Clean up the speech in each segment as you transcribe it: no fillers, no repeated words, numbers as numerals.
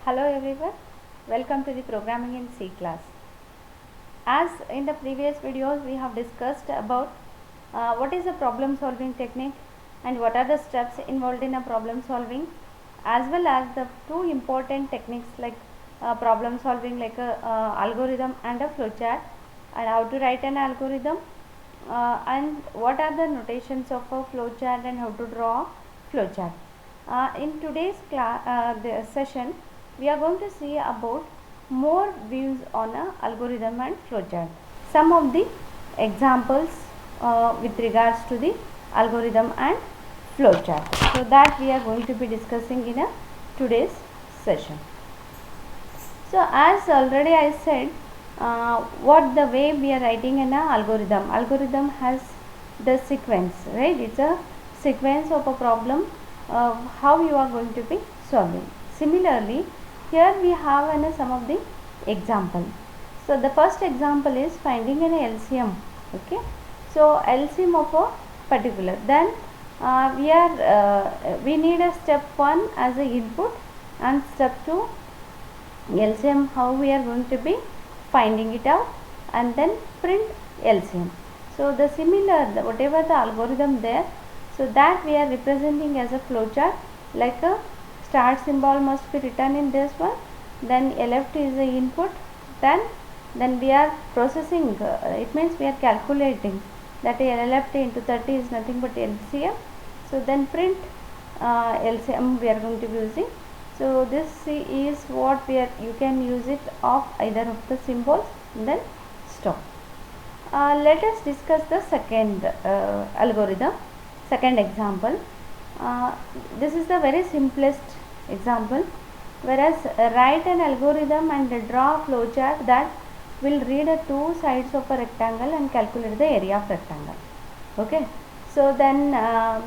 Hello everyone, welcome to the programming in C class. As in the previous videos we have discussed about what is a problem solving technique and what are the steps involved in a problem solving, as well as the two important techniques like problem solving like a algorithm and a flowchart, and how to write an algorithm, and what are the notations of a flowchart and how to draw a flowchart. In today's session we are going to see about more views on a algorithm and flowchart. Some of the examples with regards to the algorithm and flowchart. So that we are going to be discussing in a today's session. So as already I said, what the way we are writing an algorithm. Algorithm has the sequence, right? It's a sequence of a problem, how you are going to be solving. Similarly, here we have some of the example. So the first example is finding an LCM. Okay, so LCM of a particular. Then we need a step 1 as a input and step 2 LCM, how we are going to be finding it out, and then print LCM. So the similar, whatever the algorithm there, so that we are representing as a flowchart, like a start symbol must be written in this one, then left is the input, then we are processing, it means we are calculating that left into 30 is nothing but LCM. So then print LCM we are going to be using. So this is what you can use it of either of the symbols, then stop. Let us discuss the second algorithm, second example. This is the very simplest example, whereas write an algorithm and draw a flowchart that will read two sides of a rectangle and calculate the area of rectangle. Okay, so then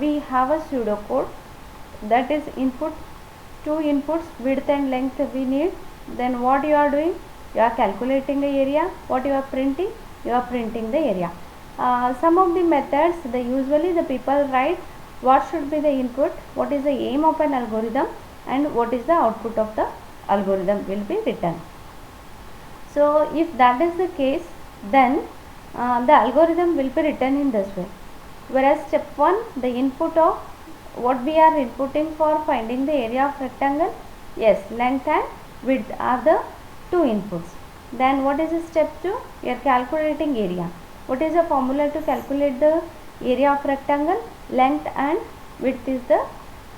we have a pseudocode, that is input, two inputs, width and length we need. Then what you are doing, you are calculating the area. What you are printing, you are printing the area. Some of the methods, usually the people write what should be the input, what is the aim of an algorithm, and what is the output of the algorithm will be written. So if that is the case, then the algorithm will be written in this way. Whereas step 1, the input of what we are inputting for finding the area of rectangle, yes, length and width are the two inputs. Then what is the step 2? We are calculating area. What is the formula to calculate the area of rectangle? Length and width is the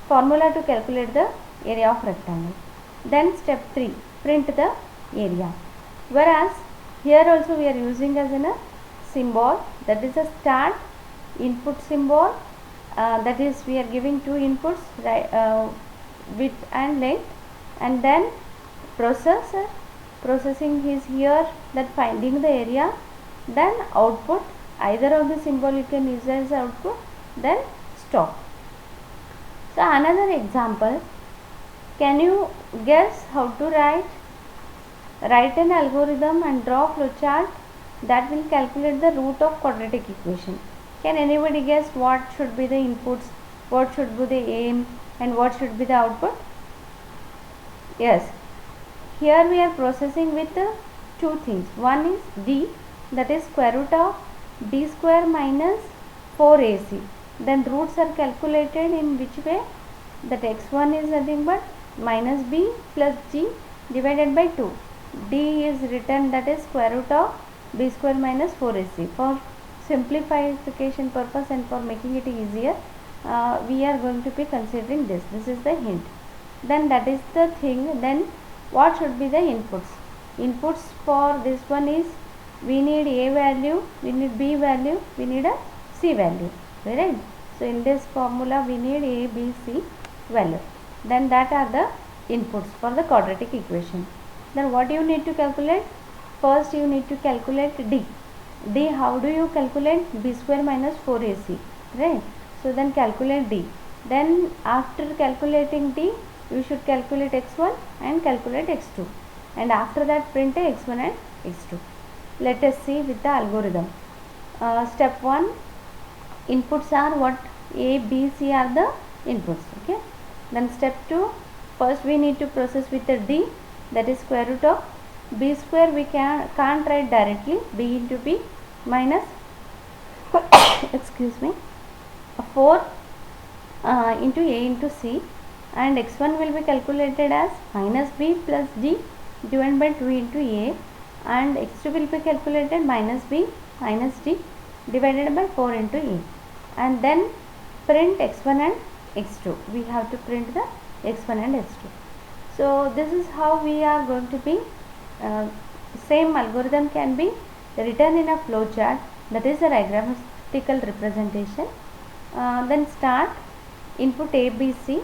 formula to calculate the area of rectangle. Then step 3, print the area. Whereas here also we are using as a symbol, that is a start input symbol, that is we are giving two inputs, width and length, and then processing is here, that finding the area, then output, either of the symbol you can use as output, then stop. So another example, can you guess how to write an algorithm and draw flowchart that will calculate the root of quadratic equation? Can anybody guess what should be the inputs, what should be the aim, and what should be the output? Yes, here we are processing with two things. One is d, that is square root of d square minus 4ac. Then roots are calculated in which way? That x1 is nothing but minus b plus g divided by 2. d is written, that is square root of b square minus 4ac. For simplification purpose and for making it easier, we are going to be considering this. This is the hint. Then that is the thing. Then what should be the inputs? Inputs for this one is, we need a value, we need b value, we need a c value, right? So in this formula we need a, b, c value. Then that are the inputs for the quadratic equation. Then what you need to calculate? First you need to calculate d. D, how do you calculate? B square minus 4ac, right? So then calculate d. Then after calculating d, you should calculate x1 and calculate x2, and after that print x1 and x2. Let us see with the algorithm. Step 1, inputs are what? A, B, C are the inputs. Okay. Then step 2, first we need to process with the d, that is square root of b square. We can't write directly, b into b minus excuse me 4 into a into c, and x1 will be calculated as minus b plus d divided by 2 into a, and x2 will be calculated minus b minus d divided by 4 into a, and then print x1 and x2. We have to print the x1 and x2. So this is how we are going to be same algorithm can be written in a flow chart, that is a diagrammatical representation. Then start input a b c,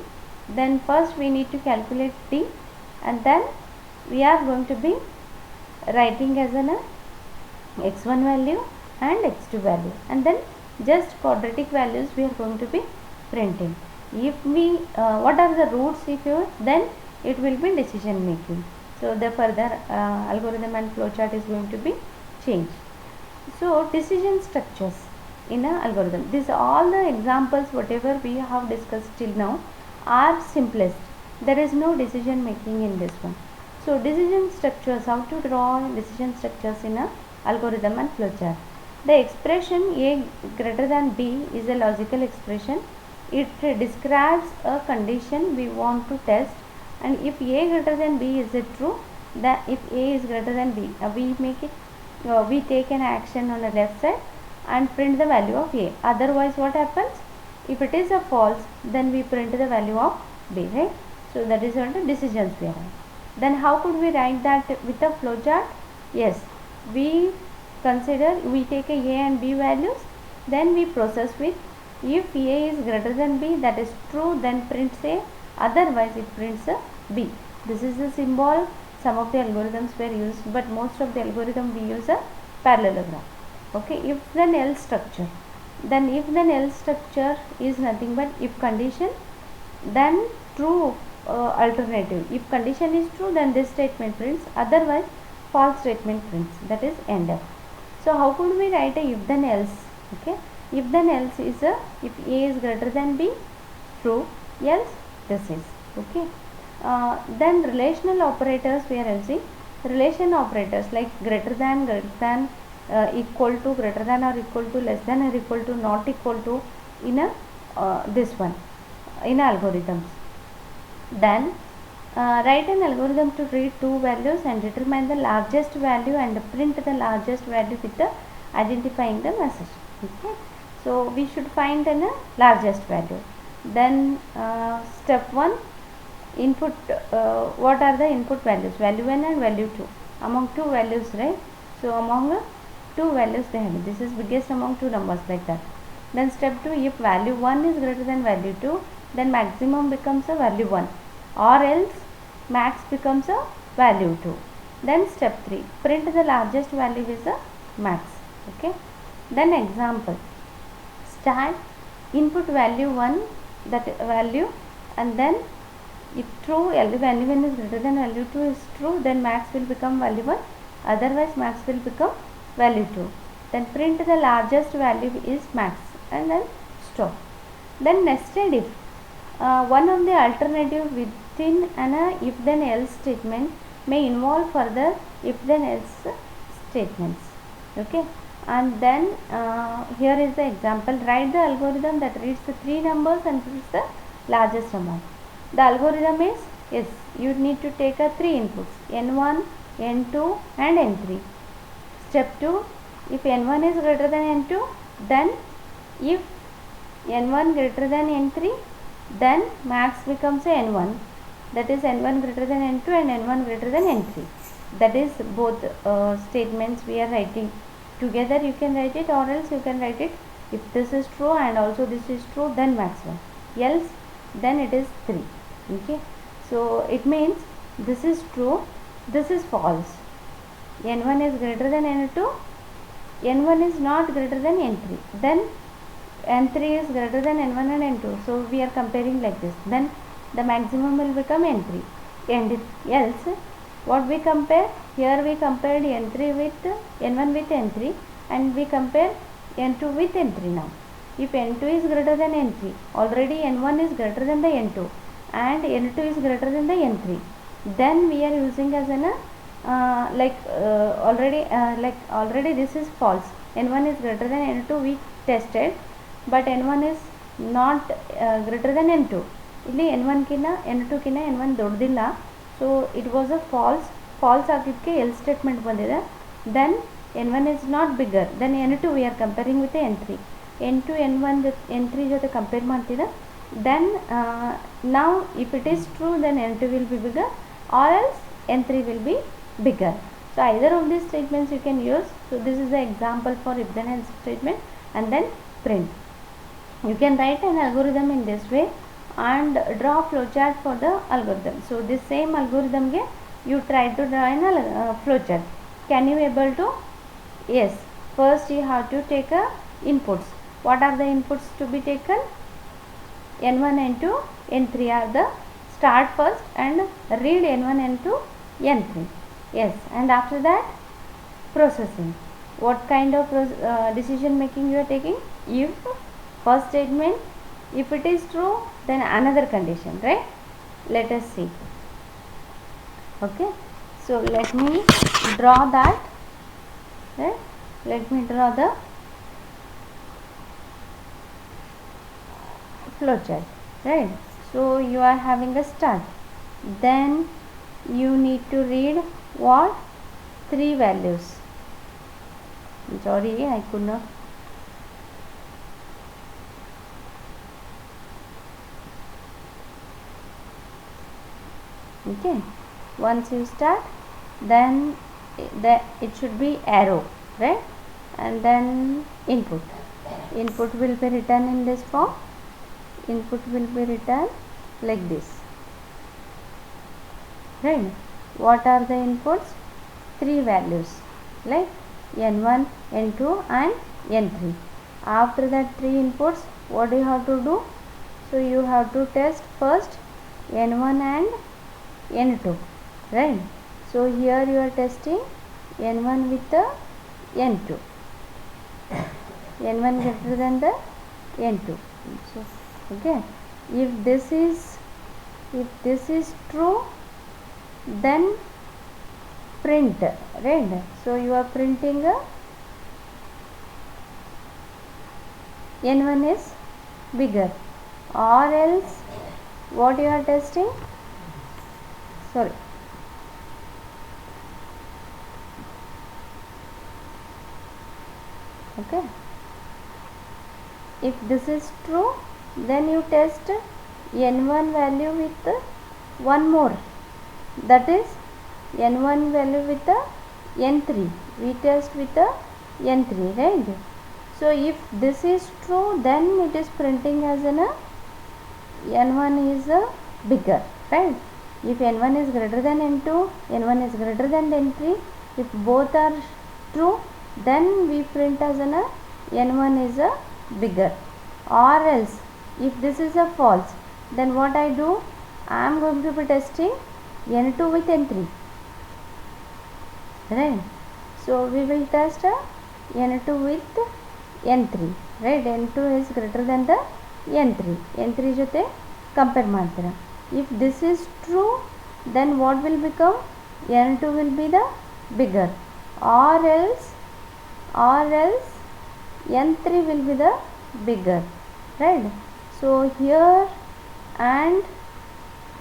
then first we need to calculate d, and then we are going to be writing as an x1 value and x2 value, and then just quadratic values we are going to be printing. If we what are the roots, if you, then it will be decision making. So the further algorithm and flowchart is going to be changed. So decision structures in an algorithm. These all the examples whatever we have discussed till now are simplest. There is no decision making in this one. So decision structures, how to draw decision structures in a algorithm and flowchart. The expression a greater than b is a logical expression. It describes a condition we want to test, and if a greater than b is it true, that if a is greater than b, we make it we take an action on the left side and print the value of a. Otherwise what happens, if it is a false, then we print the value of b, right? So that is what the decisions we are. Then how could we write that with a flowchart? Yes, we consider, we take a and b values, then we process with, if a is greater than b, that is true, then prints a, otherwise it prints a b. This is the symbol. Some of the algorithms were used, but most of the algorithm we use a parallelogram. Okay, if then else structure. Then if then else structure is nothing but if condition, then true alternative. If condition is true, then this statement prints, otherwise false statement prints, that is end up. So how could we write a if then else? Okay, if then else is a, if a is greater than b, true, else this is. Okay. Then relational operators we are using. Relation operators like greater than, equal to, greater than or equal to, less than or equal to, not equal to, in a this one in algorithms. Then write an algorithm to read two values and determine the largest value and print the largest value with the identifying the message. Okay, so we should find the largest value. Then step 1, input, what are the input values, value 1 and value 2, among two values, right? So among two values they have, this is biggest among two numbers, like that. Then step 2, if value 1 is greater than value 2, then maximum becomes a value 1, or else max becomes a value 2. Then step 3, print the largest value is a max. Okay. Then example, start input value 1, that value, and then if true, value 1 is greater than value 2 is true, then max will become value 1, otherwise max will become value 2. Then print the largest value is max, and then stop. Then nested if, one of the alternative within an if then else statement may involve further if then else statements. Okay, and then here is the example, write the algorithm that reads the three numbers and prints the largest amount. The algorithm is, yes, you need to take a three inputs, n1, n2 and n3. Step 2, if n1 is greater than n2, then if n1 greater than n3, then max becomes a n1, that is n1 greater than n2 and n1 greater than n3. That is both statements we are writing together. You can write it, or else you can write it, if this is true and also this is true, then max 1, else then it is 3. Okay, so it means this is true, this is false, n1 is greater than n2, n1 is not greater than n3, then n3 is greater than n1 and n2, so we are comparing like this, then the maximum will become n3, and else what we compare, here we compared n3 with n1 with n3, and we compare n2 with n3 now. If n2 is greater than n3, already n1 is greater than the n2, and n2 is greater than the n3, then we are using as an already this is false. n1 is greater than n2 we tested, but n1 is not greater than n2. ಇಲ್ಲಿ n1 ಕಿನ್ನ n2 ಕಿನ್ನ n1 ದೊಡ್ಡದಿಲ್ಲ, so it was a false ಆಗಿದ್ದಕ್ಕೆ ಎಲ್ statement ಬಂದಿದೆ. Then n1 is not bigger then n2 we are comparing with n3. n2 n1 n3 ಜೊತೆ compare ಮಾಡ್ತಿದ್ದೆ. Then now if it is true then n2 will be bigger or else n3 will be bigger. So either of these statements you can use. So this is the example for if then else statement and then print. You can write an algorithm in this way and draw flowchart for the algorithm. So this same algorithm ge you try to draw in a flowchart. Can you able to? Yes. First you have to take a inputs. What are the inputs to be taken? n1 n2 n3 are the start first and read n1 n2 n3. Yes, and after that processing. What kind of decision making you are taking? If first statement, if it is true then another condition, right? Let us see. Okay, so let me draw that, right? Let me draw the flowchart, right? So you are having a start, then you need to read what? 3 values. Sorry, I could not. Okay, once you start, then it should be arrow, right? And then input will be written in this form. Input will be written like this, right? What are the inputs? 3 values like n1 n2 and n3. After that 3 inputs, what do you have to do? So you have to test first n1 and n2, right? So here you are testing n1 with the n2, n1 greater than the n2. So okay, if this is true then print, right? So you are printing n1 is bigger, or else what you are testing? Sorry, okay, if this is true then you test n1 value with one more, that is n1 value with the n3. We test with the n3, right? So if this is true then it is printing as an n1 is bigger, right? If n1 is greater than n2, n1 is greater than n3, if both are true then we print as an n1 is bigger. Or else if this is a false, then what I do? I am going to be testing n2 with n3, right? So we will test n2 with n3, right? n2 is greater than the n3 ಜೊತೆ compare ಮಾಡ್ತೀರಾ. If this is true then what will become? n2 will be the bigger, or else n3 will be the bigger, right? So here, and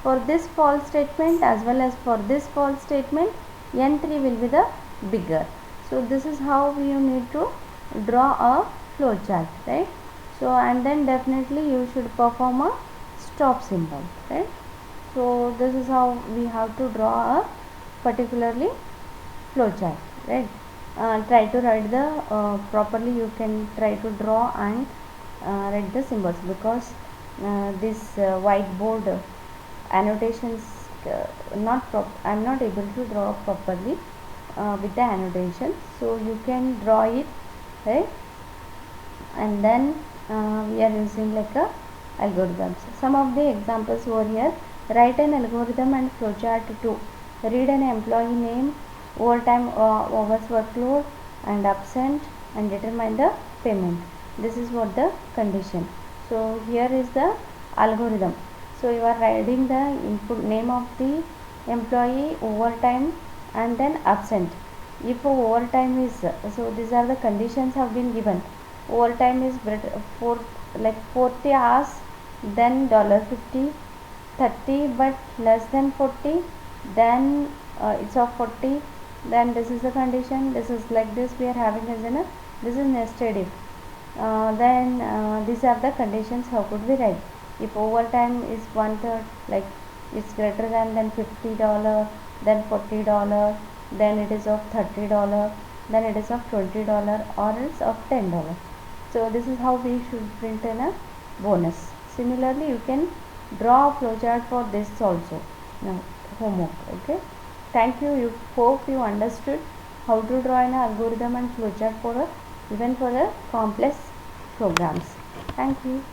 for this false statement as well as for this false statement, n3 will be the bigger. So this is how you need to draw a flowchart, right? So and then definitely you should perform a stop symbol, right? So this is how we have to draw a particularly flowchart, right? Try to write the properly. You can try to draw and write the symbols, because this whiteboard annotations I am not able to draw properly with the annotation. So you can draw it, right? And then we are using like a algorithms. Some of the examples over here: write an algorithm and flowchart to read an employee name, overtime hours workload and absent, and determine the payment. This is what the condition. So here is the algorithm. So you are writing the input name of the employee, overtime, and then absent. If overtime is, so these are the conditions have been given. Overtime is for like 40 hours, then $50, 30 but less than 40, then it's of 40, then this is the condition, this is like this we are having as in a, this is nested if. Then these are the conditions how could we write. If overtime is 1/3, like it's greater than $50, then $40, then it is of $30, then it is of $20, or else of $10. So this is how we should print in a bonus. Similarly, you can draw a flowchart for this also. Now homework. Okay. Thank you. You hope you understood how to draw an algorithm and flowchart for a, even for the complex programs. Thank you.